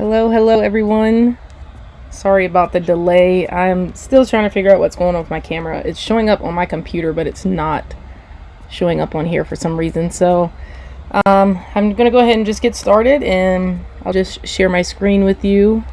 Hello everyone. Sorry about the delay. I'm still trying to figure out what's going on with my camera. It's showing up on my computer, but it's not showing up on here for some reason. So I'm gonna go ahead and just get started, and I'll just share my screen with you.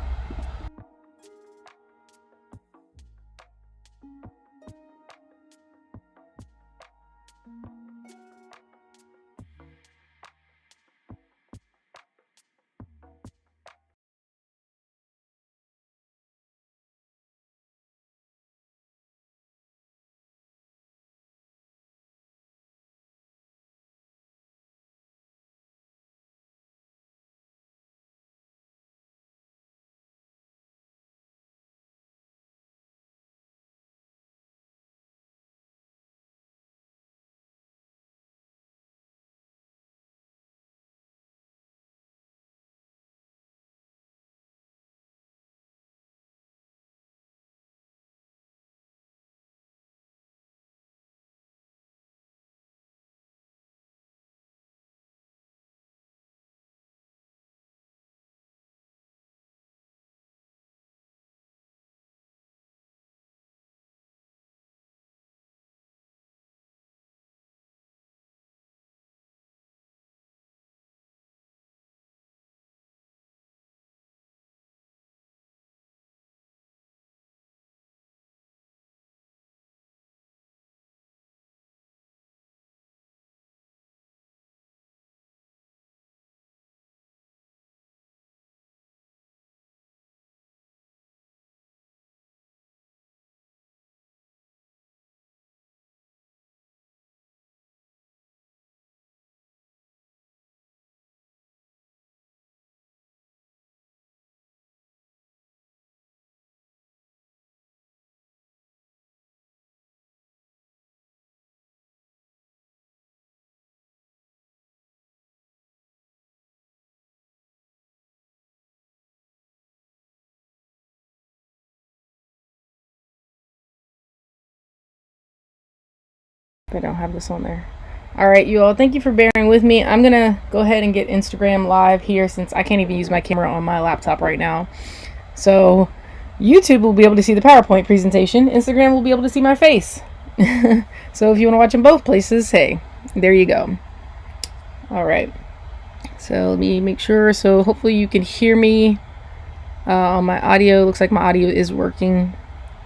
I don't have this on there. Alright, you all, thank you for bearing with me. I'm gonna go ahead and get Instagram live here since I can't even use my camera on my laptop right now. So YouTube will be able to see the PowerPoint presentation. Instagram will be able to see my face. So if you want to watch in both places, hey, there you go. Alright, so let me make sure. So hopefully you can hear me on my audio. Looks like my audio is working,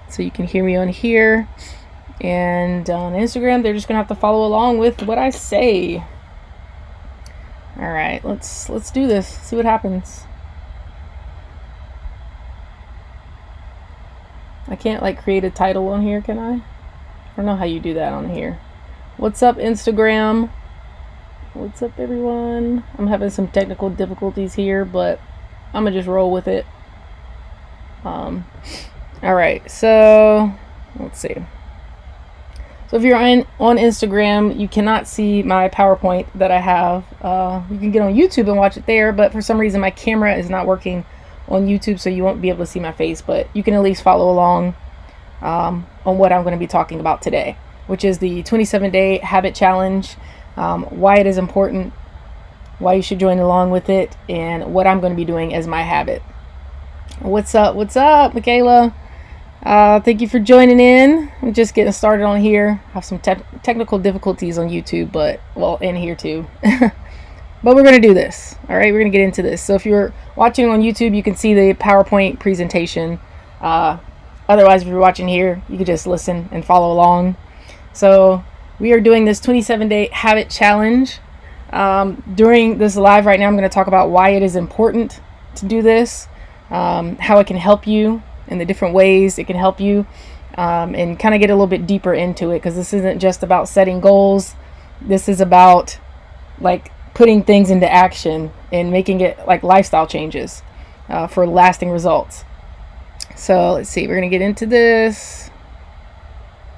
so you can hear me on here. And on Instagram, they're just gonna have to follow along with what I say. All right, let's do this. See what happens. I can't like create a title on here, can I? I don't know how you do that on here. What's up, Instagram? What's up, everyone? I'm having some technical difficulties here, but I'm gonna just roll with it. All right, so let's see. So if you're on Instagram, you cannot see my PowerPoint that I have. You can get on YouTube and watch it there, but for some reason my camera is not working on YouTube, so you won't be able to see my face, but you can at least follow along on what I'm going to be talking about today, which is the 27-day habit challenge, why it is important, why you should join along with it, and what I'm going to be doing as my habit. What's up, Michaela? Thank you for joining in. I'm just getting started on here. I have some technical difficulties on YouTube, but well, in here too. But we're going to do this. All right, we're going to get into this. So if you're watching on YouTube, you can see the PowerPoint presentation. Otherwise, if you're watching here, you can just listen and follow along. So we are doing this 27-day habit challenge. During this live right now, I'm going to talk about why it is important to do this, how it can help you, and the different ways it can help you, and kind of get a little bit deeper into it, because this isn't just about setting goals. This is about like putting things into action and making it like lifestyle changes for lasting results. So let's see, we're gonna get into this.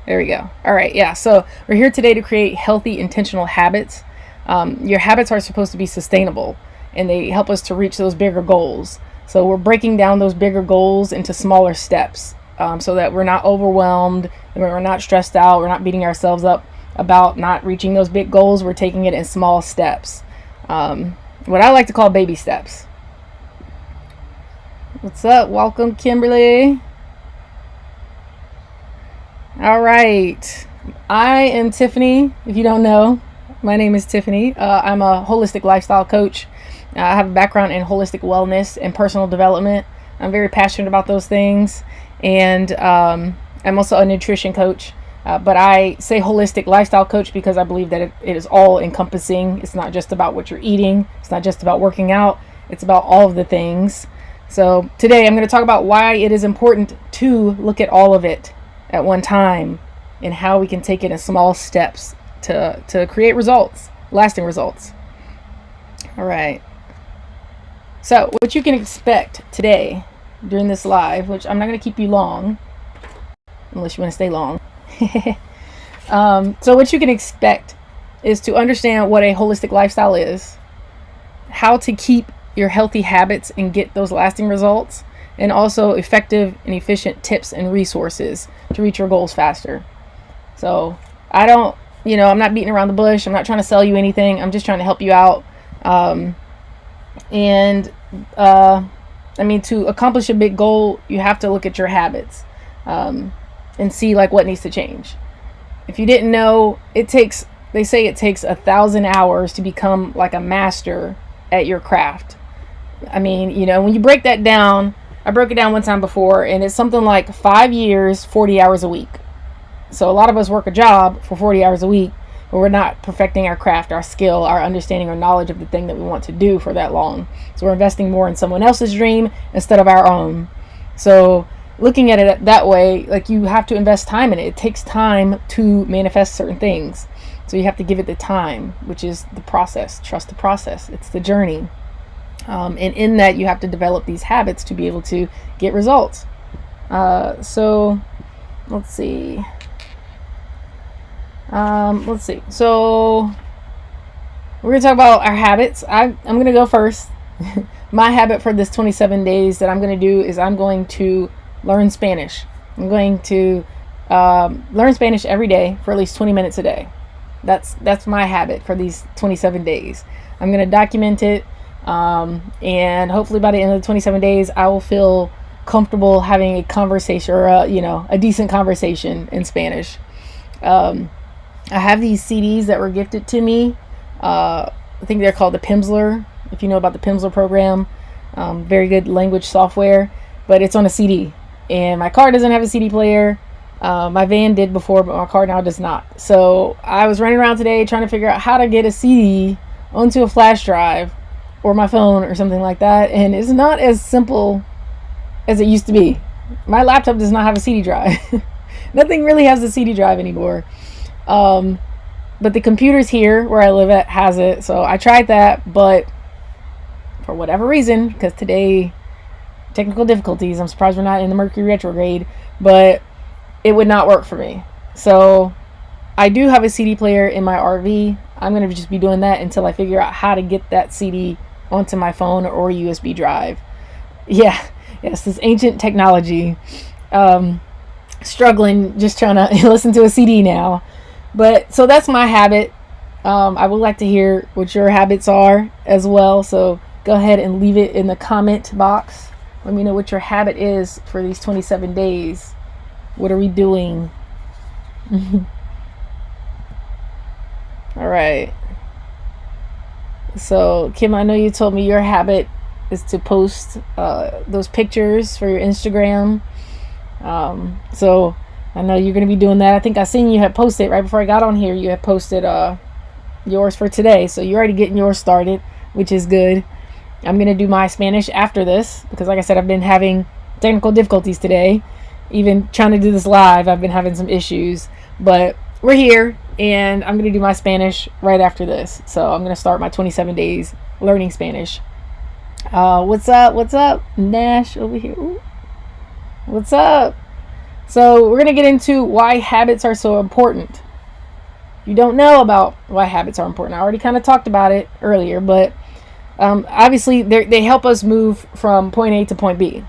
There we go. All right, yeah, so we're here today to create healthy, intentional habits. Your habits are supposed to be sustainable, and they help us to reach those bigger goals. So we're breaking down those bigger goals into smaller steps, so that we're not overwhelmed, and we're not stressed out, we're not beating ourselves up about not reaching those big goals. We're taking it in small steps, what I like to call baby steps. What's up? Welcome, Kimberly. All right. I am Tiffany. If you don't know, my name is Tiffany. I'm a holistic lifestyle coach. I have a background in holistic wellness and personal development. I'm very passionate about those things. And I'm also a nutrition coach. But I say holistic lifestyle coach because I believe that it is all encompassing. It's not just about what you're eating. It's not just about working out. It's about all of the things. So today I'm going to talk about why it is important to look at all of it at one time and how we can take it in small steps to create results, lasting results. All right. So what you can expect today during this live, which I'm not going to keep you long, unless you want to stay long. So what you can expect is to understand what a holistic lifestyle is, how to keep your healthy habits and get those lasting results, and also effective and efficient tips and resources to reach your goals faster. So I'm not beating around the bush. I'm not trying to sell you anything. I'm just trying to help you out. To accomplish a big goal, you have to look at your habits and see like what needs to change. If you didn't know, they say it takes 1,000 hours to become like a master at your craft. I mean, when you break that down, I broke it down one time before, and it's something like 5 years, 40 hours a week. So a lot of us work a job for 40 hours a week, but we're not perfecting our craft, our skill, our understanding or knowledge of the thing that we want to do for that long. So we're investing more in someone else's dream instead of our own. So looking at it that way, like, you have to invest time in it. It takes time to manifest certain things. So you have to give it the time, which is the process. Trust the process. It's the journey. And in that, you have to develop these habits to be able to get results. So let's see. So we're going to talk about our habits. I'm going to go first. My habit for this 27 days that I'm going to do is I'm going to learn Spanish. I'm going to learn Spanish every day for at least 20 minutes a day. That's my habit for these 27 days. I'm going to document it. And hopefully by the end of the 27 days, I will feel comfortable having a conversation or a decent conversation in Spanish. I have these CDs that were gifted to me. I think they're called the Pimsleur. If you know about the Pimsleur program, very good language software, but it's on a CD. And my car doesn't have a CD player. My van did before, but my car now does not. So I was running around today trying to figure out how to get a CD onto a flash drive or my phone or something like that. And it's not as simple as it used to be. My laptop does not have a CD drive. Nothing really has a CD drive anymore. But the computers here where I live at has it. So I tried that, but for whatever reason, because today, technical difficulties, I'm surprised we're not in the Mercury retrograde, but it would not work for me. So I do have a CD player in my RV. I'm going to just be doing that until I figure out how to get that CD onto my phone or USB drive. Yes, this ancient technology. Struggling, just trying to listen to a CD now. But so that's my habit. I would like to hear what your habits are as well. So go ahead and leave it in the comment box. Let me know what your habit is for these 27 days. What are we doing? All right. So Kim, I know you told me your habit is to post those pictures for your Instagram. So I know you're going to be doing that. I think I seen you had posted right before I got on here. You had posted yours for today. So you're already getting yours started, which is good. I'm going to do my Spanish after this because, like I said, I've been having technical difficulties today. Even trying to do this live, I've been having some issues. But we're here, and I'm going to do my Spanish right after this. So I'm going to start my 27 days learning Spanish. What's up? Nash over here. Ooh. What's up? So we're going to get into why habits are so important. You don't know about why habits are important. I already kind of talked about it earlier, but obviously they help us move from point A to point B.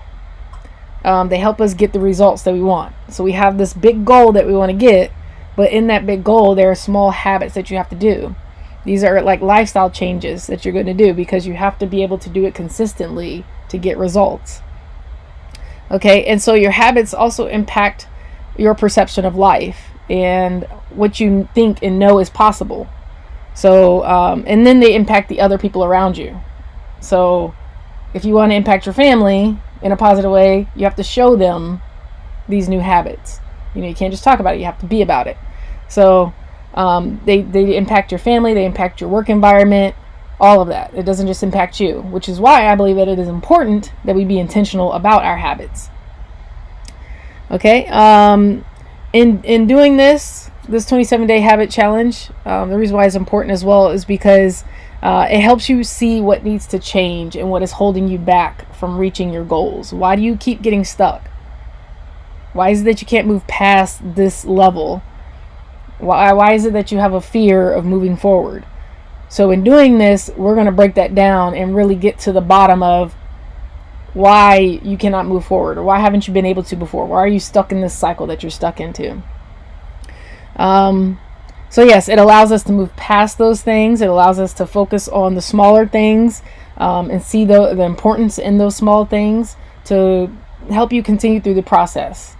They help us get the results that we want. So we have this big goal that we want to get, but in that big goal, there are small habits that you have to do. These are like lifestyle changes that you're going to do because you have to be able to do it consistently to get results. Okay, and so your habits also impact your perception of life and what you think and know is possible. So, and then they impact the other people around you. So, if you want to impact your family in a positive way, you have to show them these new habits. You can't just talk about it, you have to be about it. So, they impact your family, they impact your work environment, all of that. It doesn't just impact you, which is why I believe that it is important that we be intentional about our habits. Okay, in doing this 27-day habit challenge, the reason why it's important as well is because it helps you see what needs to change and what is holding you back from reaching your goals. Why do you keep getting stuck? Why is it that you can't move past this level? Why is it that you have a fear of moving forward? So in doing this, we're going to break that down and really get to the bottom of why you cannot move forward, or why haven't you been able to before? Why are you stuck in this cycle that you're stuck into? So yes, it allows us to move past those things. It allows us to focus on the smaller things, and see the importance in those small things to help you continue through the process.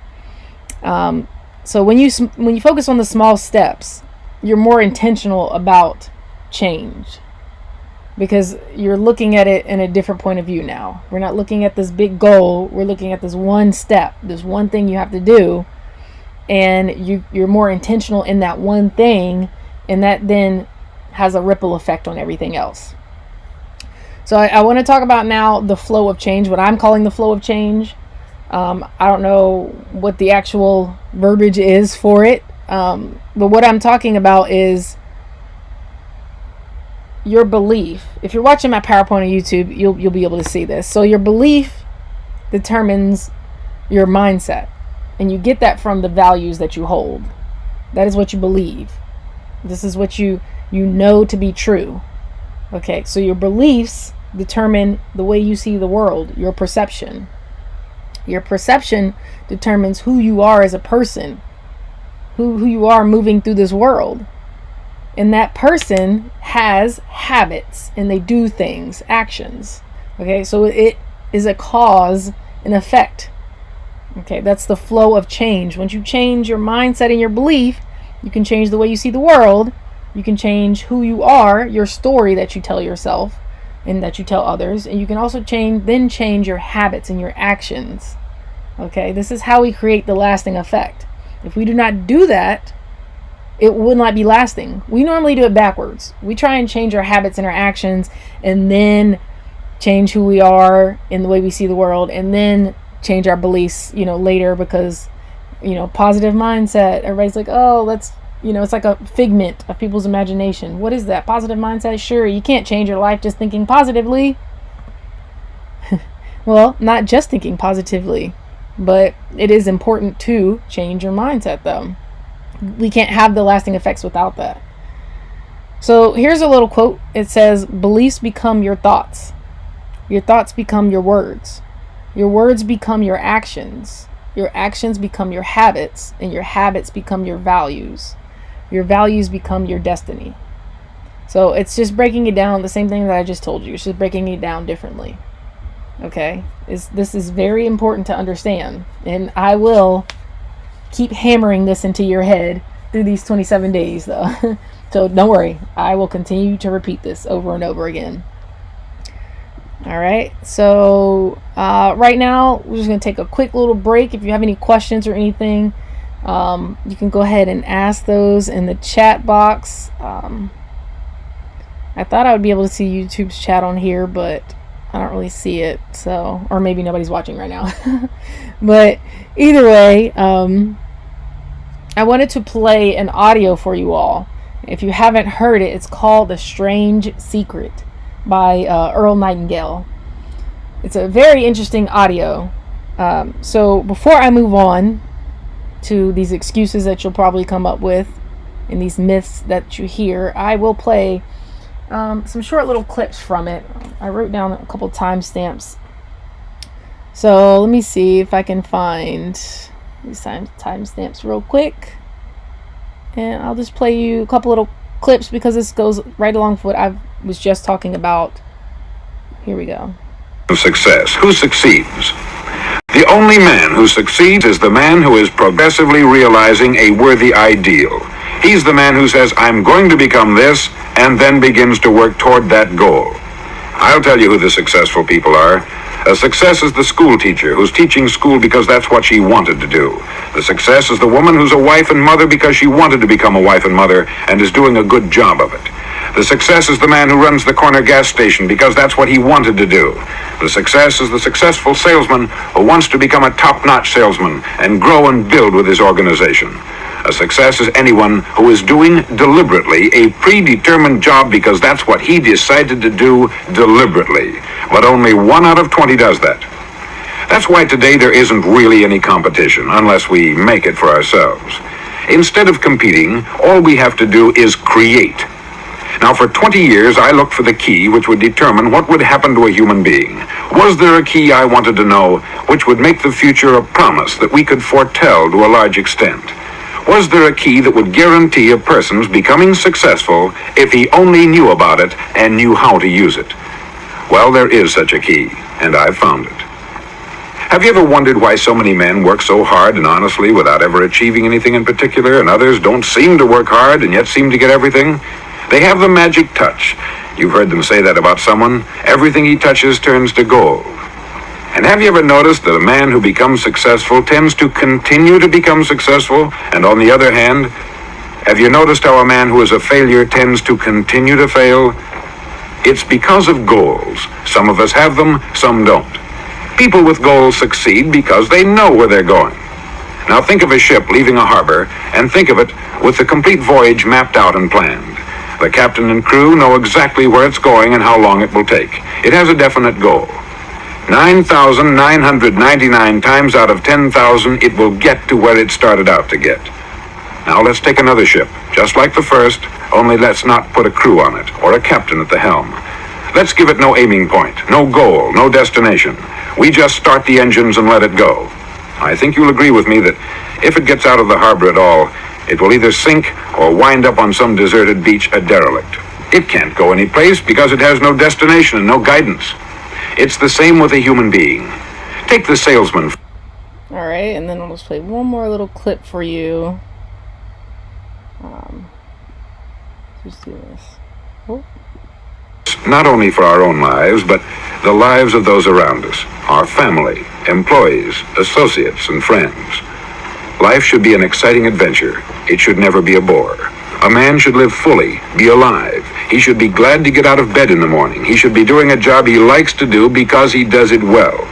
So when you focus on the small steps, you're more intentional about change, because you're looking at it in a different point of view now. We're not looking at this big goal. We're looking at this one step, this one thing you have to do, and you're more intentional in that one thing, and that then has a ripple effect on everything else. So I want to talk about now the flow of change, what I'm calling the flow of change. I don't know what the actual verbiage is for it, but what I'm talking about is your belief. If you're watching my PowerPoint on YouTube, you'll be able to see this. So your belief determines your mindset, and you get that from the values that you hold. That is what you believe. This is what you know to be true. Okay, so your beliefs determine the way you see the world, your perception. Your perception determines who you are as a person, who you are moving through this world. And that person has habits, and they do things, actions. Okay, so it is a cause and effect. Okay, that's the flow of change. Once you change your mindset and your belief, you can change the way you see the world. You can change who you are, your story that you tell yourself and that you tell others. And you can also change your habits and your actions. Okay, this is how we create the lasting effect. If we do not do that, it will not be lasting. We normally do it backwards. We try and change our habits and our actions, and then change who we are in the way we see the world, and then change our beliefs, later, because, positive mindset. Everybody's like, oh, that's, it's like a figment of people's imagination. What is that? Positive mindset? Sure, you can't change your life just thinking positively. Well, not just thinking positively, but it is important to change your mindset, though. We can't have the lasting effects without that. So here's a little quote. It says, beliefs become your thoughts. Your thoughts become your words. Your words become your actions. Your actions become your habits, and your habits become your values. Your values become your destiny. So it's just breaking it down, the same thing that I just told you. It's just breaking it down differently. Okay? This is very important to understand, and I will keep hammering this into your head through these 27 days, though. So don't worry, I will continue to repeat this over and over again. All right, so right now we're just going to take a quick little break. If you have any questions or anything, you can go ahead and ask those in the chat box. I thought I would be able to see YouTube's chat on here, but I don't really see it, so, or maybe nobody's watching right now. But either way, I wanted to play an audio for you all. If you haven't heard it, it's called The Strange Secret by Earl Nightingale. It's a very interesting audio. So before I move on to these excuses that you'll probably come up with and these myths that you hear, I will play some short little clips from it. I wrote down a couple timestamps. So let me see if I can find these timestamps real quick. And I'll just play you a couple little clips because this goes right along with what I was just talking about. Here we go. Success. Who succeeds? The only man who succeeds is the man who is progressively realizing a worthy ideal. He's the man who says, I'm going to become this, and then begins to work toward that goal. I'll tell you who the successful people are. A success is the school teacher who's teaching school because that's what she wanted to do. The success is the woman who's a wife and mother because she wanted to become a wife and mother and is doing a good job of it. The success is the man who runs the corner gas station because that's what he wanted to do. The success is the successful salesman who wants to become a top-notch salesman and grow and build with his organization. A success is anyone who is doing deliberately a predetermined job because that's what he decided to do deliberately. But only 1 out of 20 does that. That's why today there isn't really any competition unless we make it for ourselves. Instead of competing, all we have to do is create. Now, for 20 years, I looked for the key which would determine what would happen to a human being. Was there a key I wanted to know which would make the future a promise that we could foretell to a large extent? Was there a key that would guarantee a person's becoming successful if he only knew about it and knew how to use it? Well, there is such a key, and I've found it. Have you ever wondered why so many men work so hard and honestly without ever achieving anything in particular, and others don't seem to work hard and yet seem to get everything? They have the magic touch. You've heard them say that about someone. Everything he touches turns to gold. And have you ever noticed that a man who becomes successful tends to continue to become successful? And on the other hand, have you noticed how a man who is a failure tends to continue to fail? It's because of goals. Some of us have them, some don't. People with goals succeed because they know where they're going. Now think of a ship leaving a harbor, and think of it with the complete voyage mapped out and planned. The captain and crew know exactly where it's going and how long it will take. It has a definite goal. 9,999 times out of 10,000, it will get to where it started out to get. Now let's take another ship, just like the first, only let's not put a crew on it, or a captain at the helm. Let's give it no aiming point, no goal, no destination. We just start the engines and let it go. I think you'll agree with me that if it gets out of the harbor at all, it will either sink or wind up on some deserted beach a derelict. It can't go anyplace because it has no destination and no guidance. It's the same with a human being. Take the salesman. All right, and then I'll just play one more little clip for you. Just do this. Oh. Not only for our own lives, but the lives of those around us, our family, employees, associates, and friends. Life should be an exciting adventure. It should never be a bore. A man should live fully, be alive. He should be glad to get out of bed in the morning. He should be doing a job he likes to do because he does it well.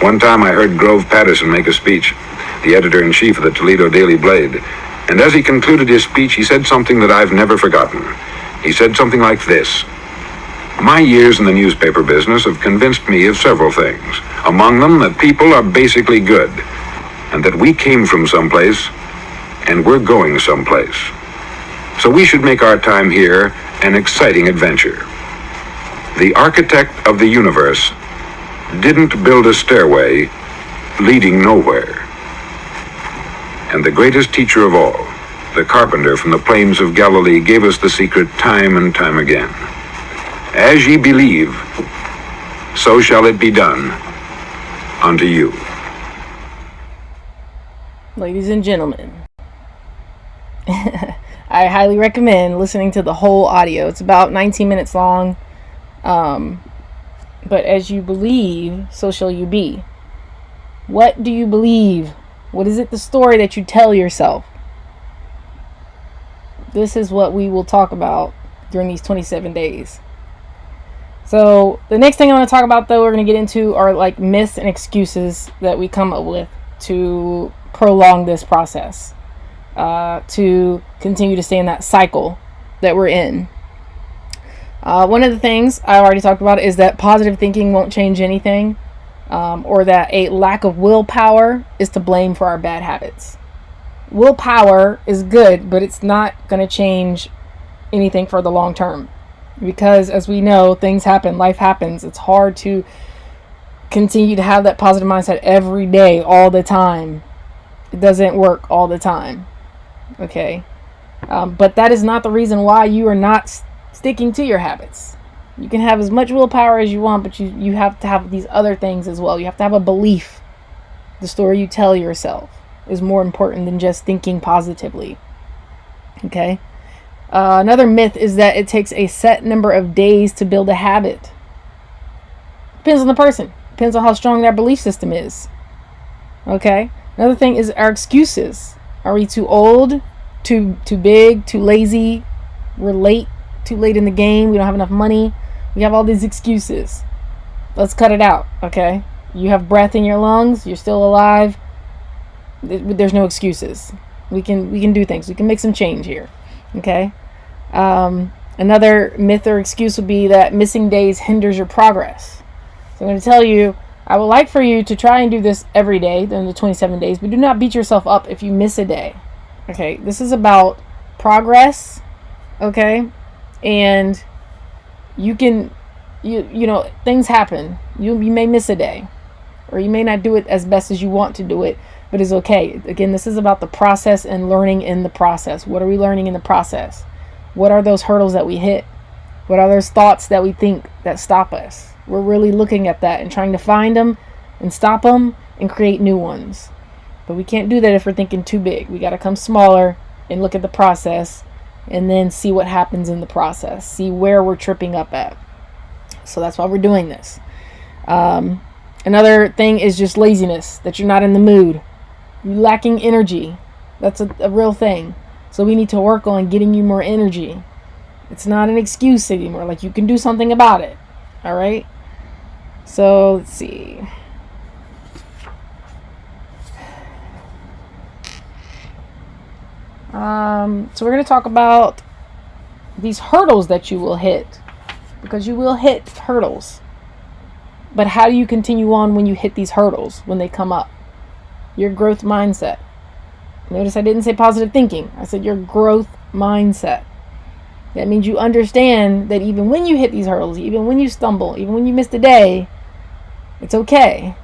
One time I heard Grove Patterson make a speech, the editor-in-chief of the Toledo Daily Blade. And as he concluded his speech, he said something that I've never forgotten. He said something like this: "My years in the newspaper business have convinced me of several things. Among them, that people are basically good, and that we came from someplace, and we're going someplace. So we should make our time here an exciting adventure. The architect of the universe didn't build a stairway leading nowhere. And the greatest teacher of all, the carpenter from the plains of Galilee, gave us the secret time and time again. As ye believe, so shall it be done unto you." Ladies and gentlemen, I highly recommend listening to the whole audio. It's about 19 minutes long. But as you believe, so shall you be. What do you believe? What is it, the story that you tell yourself? This is what we will talk about during these 27 days. So the next thing I want to talk about, though, we're going to get into are like myths and excuses that we come up with to prolong this process, to continue to stay in that cycle that we're in. One of the things I already talked about is that positive thinking won't change anything, or that a lack of willpower is to blame for our bad habits. Willpower is good, but it's not going to change anything for the long term. Because as we know, things happen, life happens. It's hard to continue to have that positive mindset every day, all the time. It doesn't work all the time. Okay? But that is not the reason why you are not sticking to your habits. You can have as much willpower as you want, but you have to have these other things as well. You have to have a belief The story you tell yourself is more important than just thinking positively. Okay? Another myth is that it takes a set number of days to build a habit. Depends on the person. Depends on how strong their belief system is. Okay? Another thing is our excuses. Are we too old? Too big? Too lazy? We're late? Too late in the game? We don't have enough money? We have all these excuses. Let's cut it out. Okay? You have breath in your lungs. You're still alive. There's no excuses. We can do things. We can make some change here. Okay? Another myth or excuse would be that missing days hinders your progress. So I'm going to tell you, I would like for you to try and do this every day during the 27 days, but do not beat yourself up if you miss a day. Okay? This is about progress. Okay? And you can, you know, things happen. You may miss a day, or you may not do it as best as you want to do it, but it's okay. Again, this is about the process and learning in the process. What are we learning in the process? What are those hurdles that we hit? What are those thoughts that we think that stop us? We're really looking at that and trying to find them and stop them and create new ones. But we can't do that if we're thinking too big. We got to come smaller and look at the process and then see what happens in the process. See where we're tripping up at. So that's why we're doing this. Another thing is just laziness, that you're not in the mood. You're lacking energy. That's a real thing. So we need to work on getting you more energy. It's not an excuse anymore. Like, you can do something about it. All right? So let's see. So we're going to talk about these hurdles that you will hit, because you will hit hurdles. But how do you continue on when you hit these hurdles, when they come up? Your growth mindset. Notice I didn't say positive thinking. I said your growth mindset. That means you understand that even when you hit these hurdles, even when you stumble, even when you miss the day, it's okay,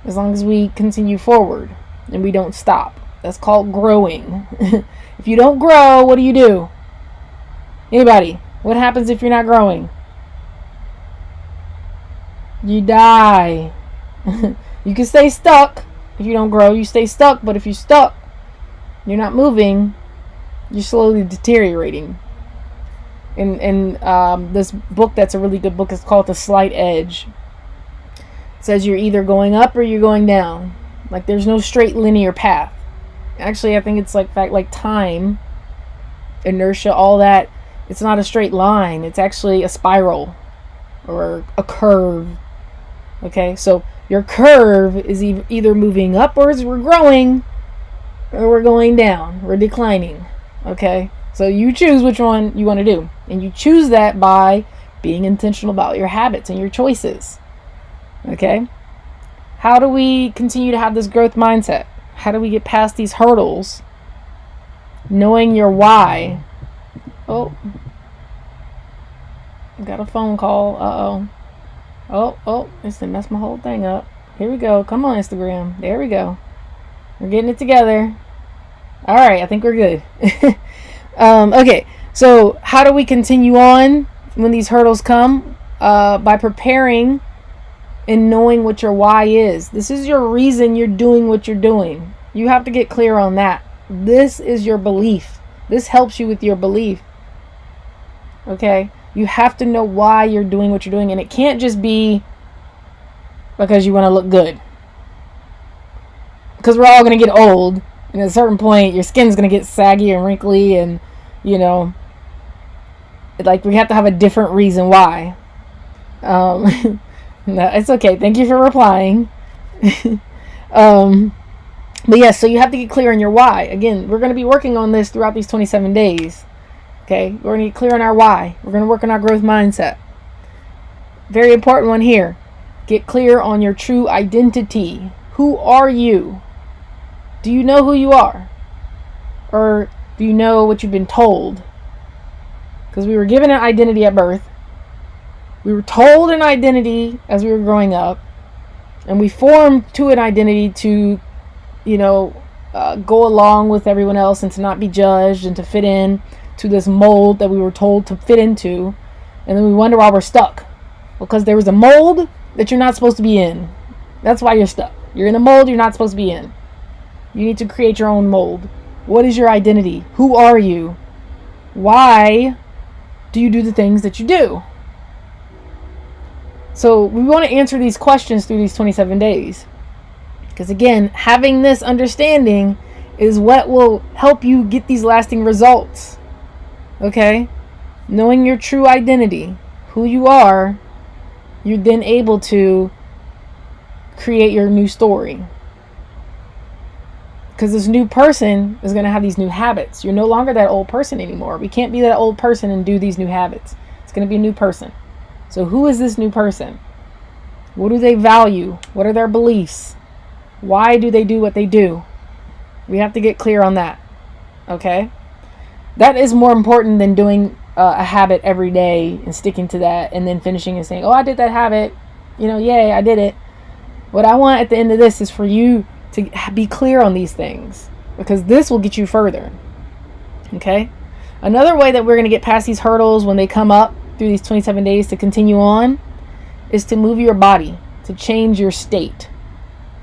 as long as we continue forward and we don't stop. That's called growing. If you don't grow, what do? Anybody? What happens if you're not growing? You die. You can stay stuck. If you don't grow, you stay stuck. But if you're stuck, you're not moving, you're slowly deteriorating. In this book, that's a really good book, it's called The Slight Edge. It says you're either going up or you're going down. Like, there's no straight linear path. Actually, I think it's like time, inertia, all that. It's not a straight line. It's actually a spiral or a curve. Okay, so your curve is either moving up, or we're growing, or we're going down. We're declining. Okay, so you choose which one you want to do, and you choose that by being intentional about your habits and your choices. Okay, how do we continue to have this growth mindset? How do we get past these hurdles, knowing your why? Oh, I got a phone call. Oh, it's to mess my whole thing up. Here we go. Come on, Instagram. There we go. We're getting it together. All right, I think we're good. Okay, so how do we continue on when these hurdles come? By preparing and knowing what your why is. This is your reason you're doing what you're doing. You have to get clear on that. This is your belief. This helps you with your belief. Okay? You have to know why you're doing what you're doing, and it can't just be because you want to look good. Because we're all going to get old, and at a certain point, your skin's going to get saggy and wrinkly, and, you know, like, we have to have a different reason why. No, it's okay. Thank you for replying. But yes, so you have to get clear on your why. Again, we're going to be working on this throughout these 27 days. Okay, we're going to get clear on our why. We're going to work on our growth mindset. Very important one here. Get clear on your true identity. Who are you? Do you know who you are? Or do you know what you've been told? Because we were given an identity at birth. We were told an identity as we were growing up. And we formed to an identity to, go along with everyone else and to not be judged and to fit in to this mold that we were told to fit into. And then we wonder why we're stuck. Because there was a mold that you're not supposed to be in. That's why you're stuck. You're in a mold you're not supposed to be in. You need to create your own mold. What is your identity? Who are you? Why do you do the things that you do? So we want to answer these questions through these 27 days. Because again, having this understanding is what will help you get these lasting results. Okay? Knowing your true identity, who you are, you're then able to create your new story. Because this new person is going to have these new habits. You're no longer that old person anymore. We can't be that old person and do these new habits. It's going to be a new person. So who is this new person? What do they value? What are their beliefs? Why do they do what they do? We have to get clear on that. Okay? That is more important than doing a habit every day and sticking to that and then finishing and saying, oh, I did that habit. Yay, I did it. What I want at the end of this is for you to be clear on these things, because this will get you further. Okay? Another way that we're going to get past these hurdles when they come up through these 27 days to continue on is to move your body, to change your state.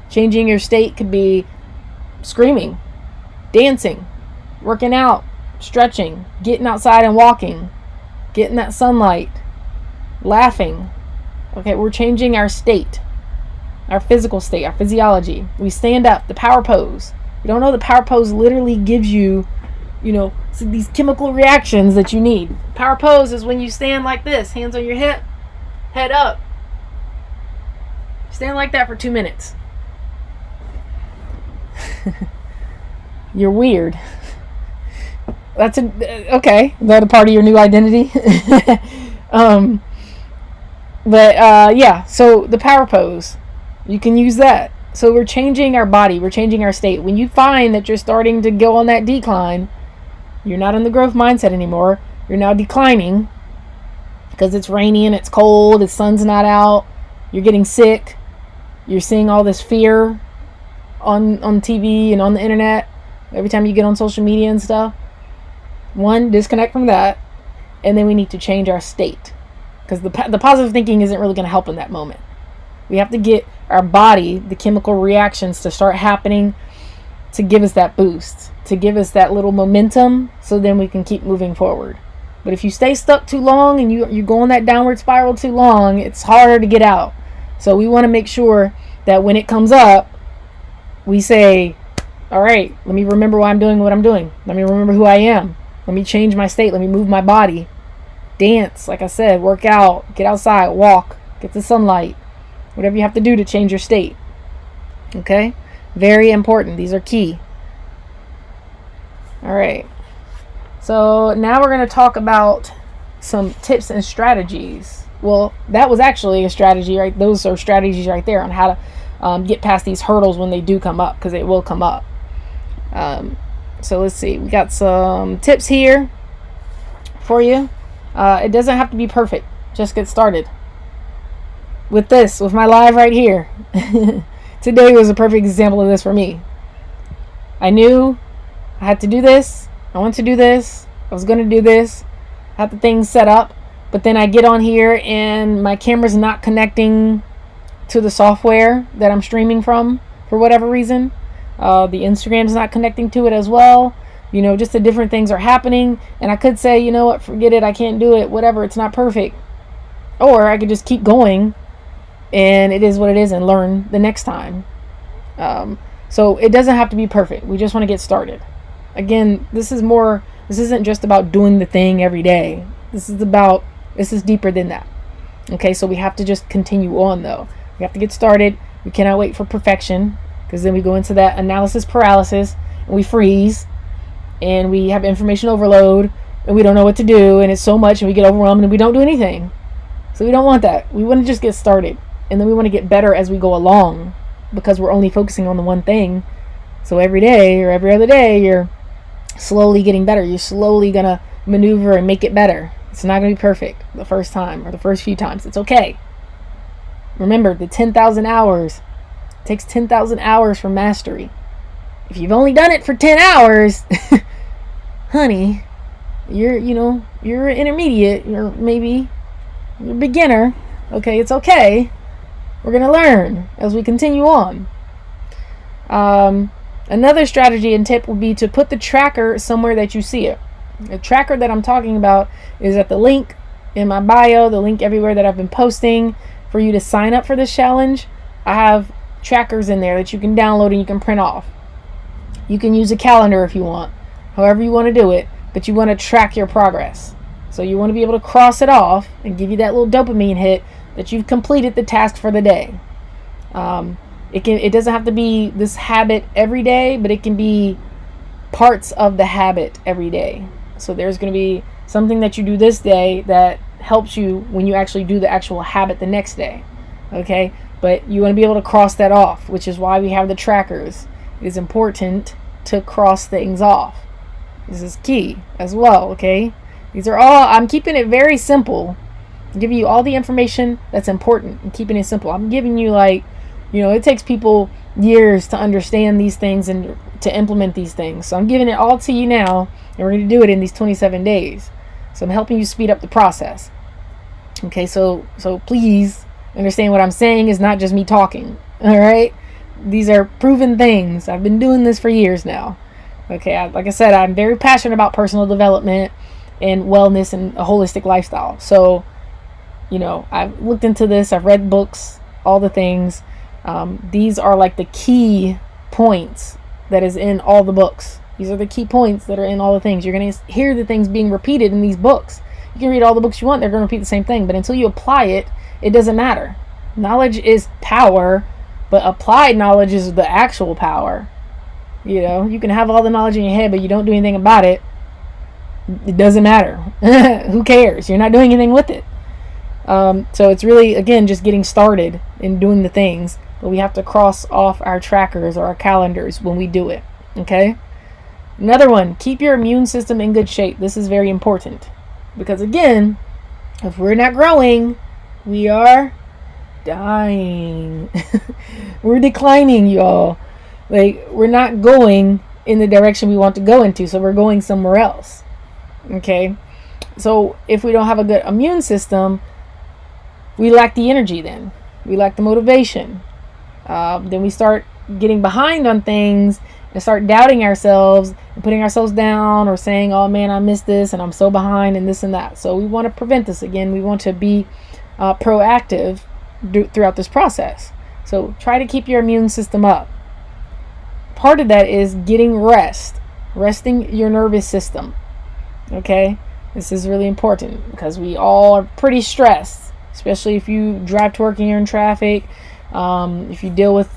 Changing your state could be screaming, dancing, working out, stretching, getting outside and walking, getting that sunlight, laughing. Okay, we're changing our state. Our physical state, our physiology. We stand up, the power pose. You don't know the power pose literally gives you, so these chemical reactions that you need. Power pose is when you stand like this, hands on your hip, head up. Stand like that for 2 minutes. You're weird. That's okay. Is that a part of your new identity? So the power pose. You can use that. So we're changing our body. We're changing our state. When you find that you're starting to go on that decline, you're not in the growth mindset anymore. You're now declining because it's rainy and it's cold. The sun's not out. You're getting sick. You're seeing all this fear on TV and on the internet. Every time you get on social media and stuff. One, disconnect from that. And then we need to change our state. Because the positive thinking isn't really going to help in that moment. We have to get our body, the chemical reactions to start happening to give us that boost, to give us that little momentum, so then we can keep moving forward. But if you stay stuck too long and you go on that downward spiral too long, it's harder to get out. So we want to make sure that when it comes up, we say, all right, let me remember why I'm doing what I'm doing. Let me remember who I am. Let me change my state. Let me move my body. Dance, like I said, work out, get outside, walk, get the sunlight. Whatever you have to do to change your state. Okay? Very important. These are key. All right. So now we're going to talk about some tips and strategies. Well, that was actually a strategy, right? Those are strategies right there on how to get past these hurdles when they do come up, because it will come up. So let's see. We got some tips here for you. It doesn't have to be perfect. Just get started. With my live right here. Today was a perfect example of this for me. I knew I had to do this. I want to do this. I was going to do this. I had the things set up. But then I get on here and my camera's not connecting to the software that I'm streaming from for whatever reason. The Instagram's not connecting to it as well. Just the different things are happening. And I could say, you know what, forget it. I can't do it. Whatever. It's not perfect. Or I could just keep going. And it is what it is and learn the next time. So it doesn't have to be perfect. We just want to get started. Again, this isn't just about doing the thing every day. This is deeper than that. Okay, so we have to just continue on though. We have to get started. We cannot wait for perfection, because then we go into that analysis paralysis and we freeze and we have information overload and we don't know what to do, and it's so much and we get overwhelmed and we don't do anything. So we don't want that. We want to just get started. And then we want to get better as we go along, because we're only focusing on the one thing. So every day or every other day, you're slowly getting better. You're slowly going to maneuver and make it better. It's not going to be perfect the first time or the first few times. It's okay. Remember, the 10,000 hours. It takes 10,000 hours for mastery. If you've only done it for 10 hours, honey, you're intermediate. You're beginner. Okay, it's okay. We're going to learn as we continue on. Another strategy and tip would be to put the tracker somewhere that you see it. The tracker that I'm talking about is at the link in my bio, the link everywhere that I've been posting for you to sign up for this challenge. I have trackers in there that you can download and you can print off. You can use a calendar if you want, however you want to do it, but you want to track your progress. So you want to be able to cross it off and give you that little dopamine hit that you've completed the task for the day. It doesn't have to be this habit every day, but it can be parts of the habit every day. So there's going to be something that you do this day that helps you when you actually do the actual habit the next day. Okay? But you want to be able to cross that off, which is why we have the trackers. It is important to cross things off. This is key as well, okay? These are all, I'm keeping it very simple. I'm giving you all the information that's important and keeping it simple. I'm giving you it takes people years to understand these things and to implement these things. So I'm giving it all to you now, and we're going to do it in these 27 days. So I'm helping you speed up the process. Okay, so please understand what I'm saying is not just me talking. All right? These are proven things. I've been doing this for years now. Okay, like I said, I'm very passionate about personal development and wellness and a holistic lifestyle. So, I've looked into this. I've read books, all the things. These are like the key points that is in all the books. These are the key points that are in all the things. You're going to hear the things being repeated in these books. You can read all the books you want. They're going to repeat the same thing. But until you apply it, it doesn't matter. Knowledge is power, but applied knowledge is the actual power. You can have all the knowledge in your head, but you don't do anything about it. It doesn't matter. Who cares? You're not doing anything with it. So it's really, again, just getting started in doing the things. But we have to cross off our trackers or our calendars when we do it. Okay? Another one, keep your immune system in good shape. This is very important. Because again, if we're not growing, we are dying. We're declining, y'all. We're not going in the direction we want to go into, so we're going somewhere else. Okay? So if we don't have a good immune system, we lack the energy then. We lack the motivation. Then we start getting behind on things and start doubting ourselves and putting ourselves down or saying, oh man, I missed this and I'm so behind and this and that. So we want to prevent this. Again, we want to be proactive throughout this process. So try to keep your immune system up. Part of that is getting resting your nervous system. Okay? This is really important because we all are pretty stressed, especially if you drive to work and you're in traffic, if you deal with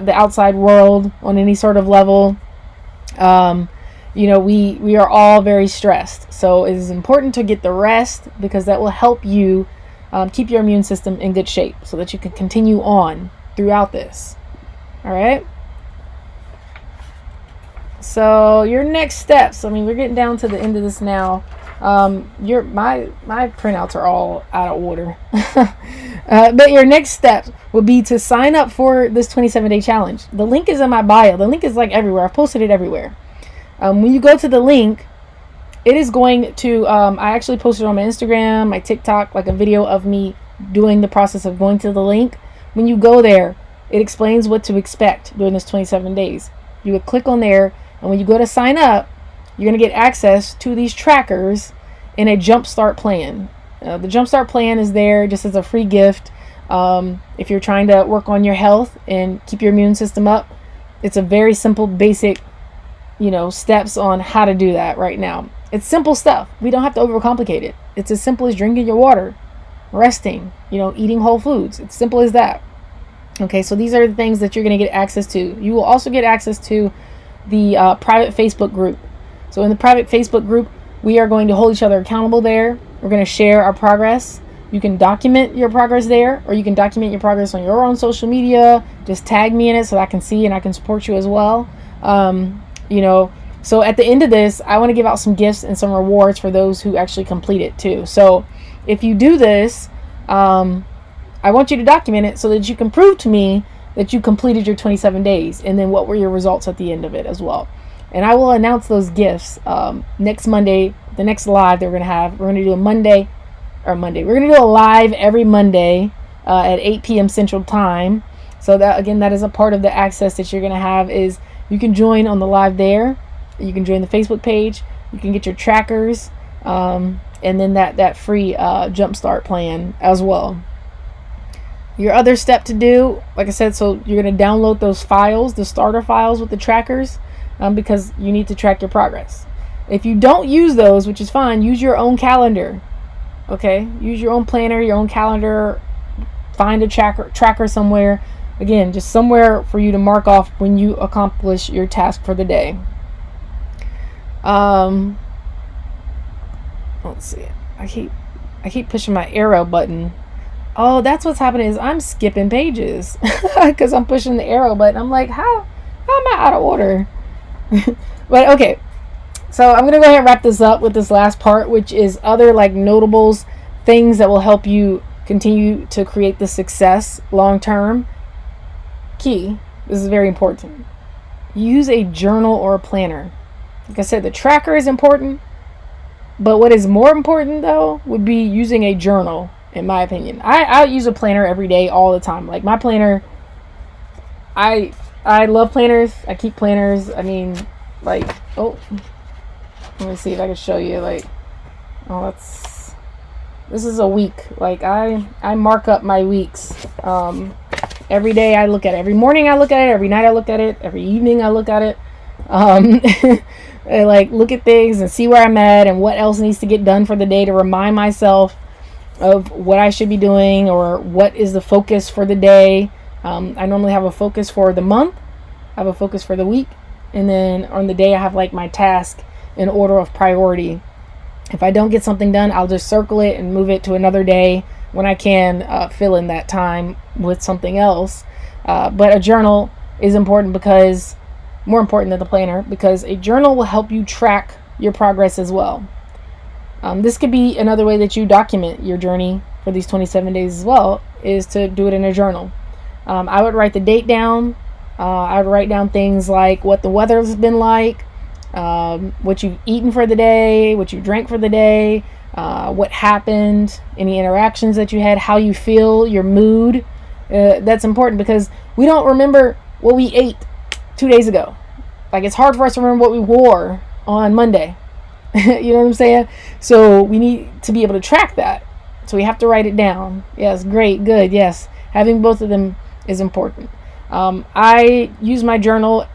the outside world on any sort of level. We are all very stressed. So it is important to get the rest because that will help you keep your immune system in good shape so that you can continue on throughout this. All right? So your next steps, we're getting down to the end of this now. My printouts are all out of order. But your next steps will be to sign up for this 27-day challenge. The link is in my bio. The link is everywhere. I've posted it everywhere. When you go to the link, it is going to, I actually posted on my Instagram, my TikTok, a video of me doing the process of going to the link. When you go there, it explains what to expect during this 27 days. You would click on there, and when you go to sign up, you're going to get access to these trackers in a Jumpstart plan. The Jumpstart plan is there just as a free gift. If you're trying to work on your health and keep your immune system up, it's a very simple, basic, steps on how to do that right now. It's simple stuff. We don't have to overcomplicate it. It's as simple as drinking your water, resting, eating whole foods. It's simple as that. Okay, so these are the things that you're going to get access to. You will also get access to the private Facebook group. So in the private Facebook group, we are going to hold each other accountable there. We're going to share our progress. You can document your progress there, or you can document your progress on your own social media. Just tag me in it so I can see and I can support you as well. So at the end of this, I want to give out some gifts and some rewards for those who actually complete it too. So if you do this, I want you to document it so that you can prove to me that you completed your 27 days and then what were your results at the end of it as well. And I will announce those gifts next Monday, the next live that we're going to have. We're going to do We're going to do a live every Monday at 8 p.m. Central Time. So that, again, that is a part of the access that you're going to have, is you can join on the live there. You can join the Facebook page. You can get your trackers, and then that free jumpstart plan as well. Your other step to do, like I said, so you're going to download those files, the starter files with the trackers, because you need to track your progress. If you don't use those, which is fine, use your own calendar. Okay, use your own planner, your own calendar. Find a tracker somewhere. Again, just somewhere for you to mark off when you accomplish your task for the day. Let's see. I keep pushing my arrow button. Oh, that's what's happening, is I'm skipping pages because I'm pushing the arrow button. I'm like, how am I out of order? But okay, so I'm gonna go ahead and wrap this up with this last part, which is other like notables, things that will help you continue to create the success long term. Key, this is very important. Use a journal or a planner. Like I said, the tracker is important, but what is more important though would be using a journal, in my opinion. I use a planner every day, all the time. Like my planner, I love planners. I keep planners. I mean, like, oh, let me see if I can show you. Like, oh, this is a week. Like I mark up my weeks. Every day I look at it. Every morning I look at it. Every night I look at it. Every evening I look at it. I like look at things and see where I'm at and what else needs to get done for the day, to remind myself of what I should be doing or what is the focus for the day. I normally have a focus for the month, I have a focus for the week, and then on the day I have like my task in order of priority. If I don't get something done, I'll just circle it and move it to another day when I can fill in that time with something else. But a journal is important, because more important than the planner, because a journal will help you track your progress as well. This could be another way that you document your journey for these 27 days as well, is to do it in a journal. I would write the date down. I would write down things like what the weather's been like, what you've eaten for the day, what you drank for the day, what happened, any interactions that you had, how you feel, your mood. That's important, because we don't remember what we ate 2 days ago. Like, it's hard for us to remember what we wore on Monday. You know what I'm saying? So we need to be able to track that. So we have to write it down. Yes, great, good, yes. Having both of them is important. I use my journal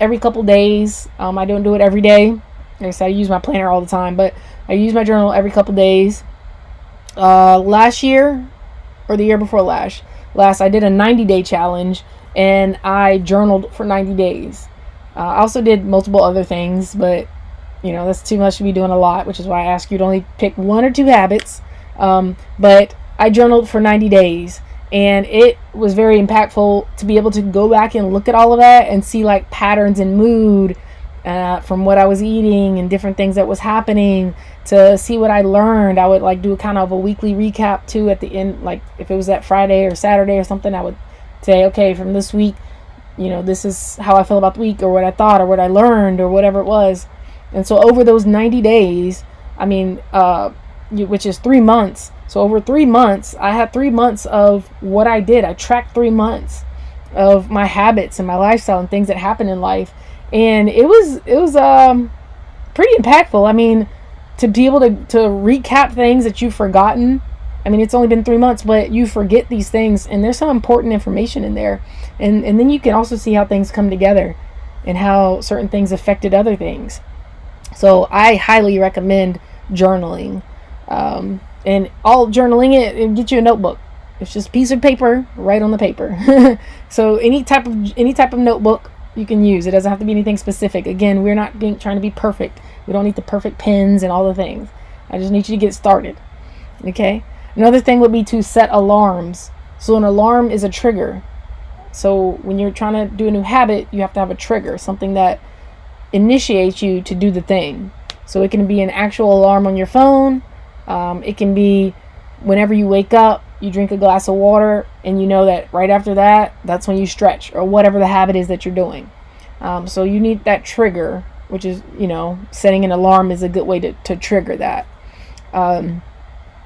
every couple days. I don't do it every day. Like I said, I use my planner all the time, but I use my journal every couple days. Last year, or the year before last, I did a 90-day challenge, and I journaled for 90 days. I also did multiple other things, but you know, that's too much to be doing a lot, which is why I ask you to only pick 1 or 2 habits. But I journaled for 90 days, and it was very impactful to be able to go back and look at all of that and see like patterns in mood, from what I was eating and different things that was happening, to see what I learned. I would like do a kind of a weekly recap too at the end, like if it was that Friday or Saturday or something, I would say, okay, from this week, you know, this is how I feel about the week, or what I thought, or what I learned, or whatever it was. And so over those 90 days, I mean, which is 3 months. So over 3 months, I had 3 months of what I did. I tracked 3 months of my habits and my lifestyle and things that happened in life. And it was pretty impactful. I mean, to be able to recap things that you've forgotten. I mean, it's only been 3 months, but you forget these things, and there's some important information in there. And then you can also see how things come together and how certain things affected other things. So I highly recommend journaling. And all journaling it get you a notebook. It's just a piece of paper, write on the paper. So any type of notebook you can use. It doesn't have to be anything specific. Again, we're not trying to be perfect. We don't need the perfect pens and all the things. I just need you to get started. Okay? Another thing would be to set alarms. So an alarm is a trigger. So when you're trying to do a new habit, you have to have a trigger, something that initiates you to do the thing. So it can be an actual alarm on your phone. It can be whenever you wake up, you drink a glass of water, and you know that right after that, that's when you stretch, or whatever the habit is that you're doing. So you need that trigger, which is, you know, setting an alarm is a good way to trigger that.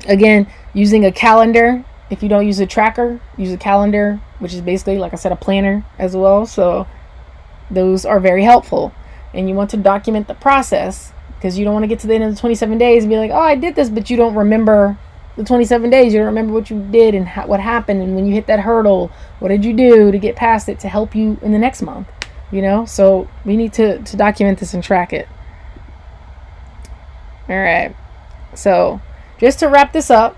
Again, using a calendar. If you don't use a tracker, use a calendar. which is basically, like I said, a planner as well. So those are very helpful. And you want to document the process, because you don't want to get to the end of the 27 days and be like, oh, I did this, but you don't remember the 27 days. You don't remember what you did and what happened. And when you hit that hurdle, what did you do to get past it to help you in the next month? So we need to document this and track it. All right. So just to wrap this up,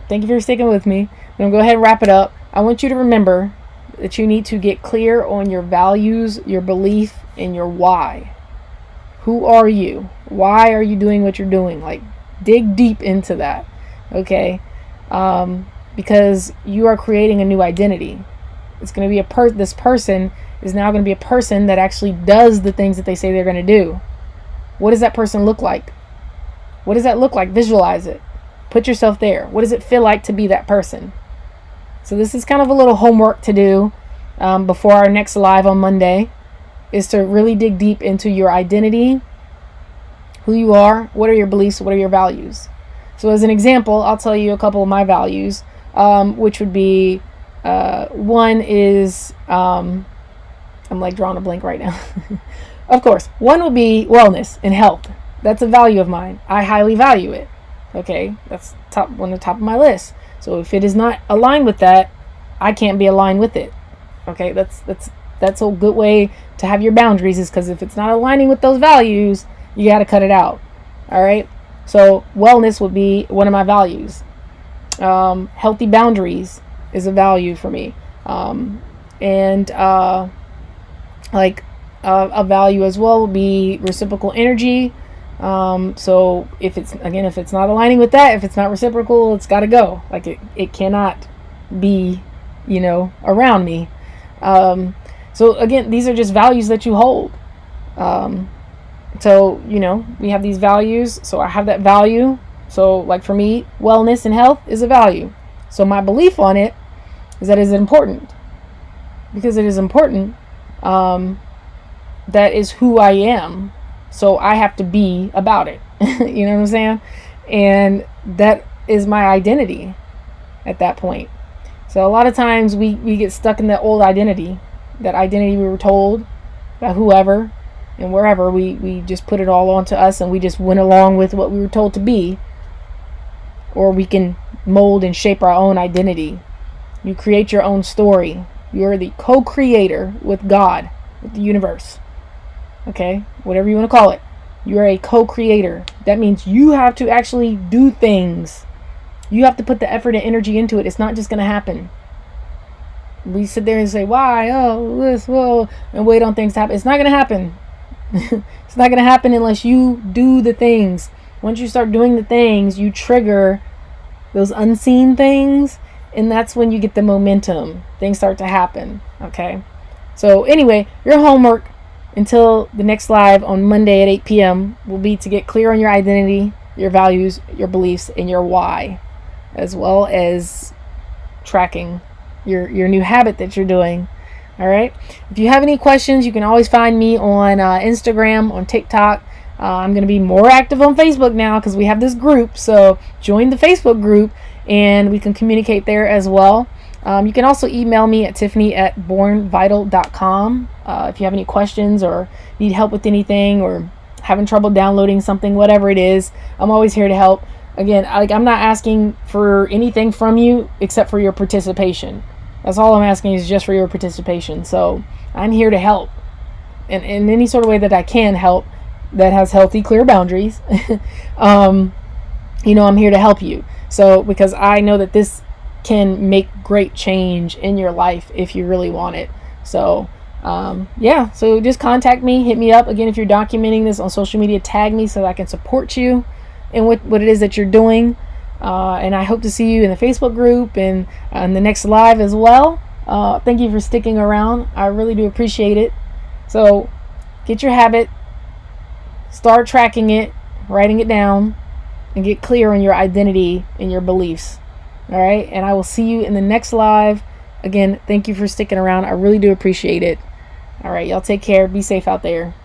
thank you for sticking with me. I'm going to go ahead and wrap it up. I want you to remember that you need to get clear on your values, your belief, and your why. Who are you? Why are you doing what you're doing? Like, dig deep into that, okay? Because you are creating a new identity. It's going to be this person is now going to be a person that actually does the things that they say they're going to do. What does that person look like? What does that look like? Visualize it. Put yourself there. What does it feel like to be that person? So this is kind of a little homework to do before our next live on Monday, is to really dig deep into your identity, who you are, what are your beliefs, what are your values. So as an example, I'll tell you a couple of my values, which would be, one is, I'm like drawing a blank right now. Of course, one would be wellness and health. That's a value of mine. I highly value it. Okay, that's on the top of my list. So if it is not aligned with that, I can't be aligned with it. Okay, that's a good way to have your boundaries, is because if it's not aligning with those values, you got to cut it out. All right. So wellness would be one of my values. Healthy boundaries is a value for me. And a value as well would be reciprocal energy. So if it's not aligning with that, if it's not reciprocal, it's got to go. Like it cannot be, around me. So again, these are just values that you hold. So, we have these values. So I have that value. So like for me, wellness and health is a value. So my belief on it is that it is important, because it is important. That is who I am. So I have to be about it. You know what I'm saying? And that is my identity at that point. So a lot of times we get stuck in that old identity, that identity we were told by whoever and wherever. We just put it all onto us, and we just went along with what we were told to be. Or we can mold and shape our own identity. You create your own story. You're the co-creator with God, with the universe. Okay, whatever you want to call it. You're a co-creator. That means you have to actually do things. You have to put the effort and energy into it. It's not just going to happen. We sit there and say, why? Oh, this, whoa, and wait on things to happen. It's not going to happen. It's not going to happen unless you do the things. Once you start doing the things, you trigger those unseen things, and that's when you get the momentum. Things start to happen. Okay. So anyway, your homework until the next live on Monday at 8 p.m. will be to get clear on your identity, your values, your beliefs, and your why, as well as tracking your new habit that you're doing. All right. If you have any questions, you can always find me on Instagram, on TikTok. I'm going to be more active on Facebook now because we have this group. So join the Facebook group and we can communicate there as well. You can also email me at tiffany@bornvital.com if you have any questions or need help with anything or having trouble downloading something, whatever it is. I'm always here to help. Again, I'm not asking for anything from you except for your participation. That's all I'm asking, is just for your participation. So I'm here to help in any sort of way that I can help that has healthy, clear boundaries. I'm here to help you. So because I know that this can make great change in your life if you really want it. So so just contact me, hit me up. Again, if you're documenting this on social media, tag me so that I can support you in what it is that you're doing. And I hope to see you in the Facebook group and in the next live as well. Thank you for sticking around. I really do appreciate it. So get your habit, start tracking it, writing it down, and get clear on your identity and your beliefs. All right. And I will see you in the next live. Again, thank you for sticking around. I really do appreciate it. All right. Y'all take care. Be safe out there.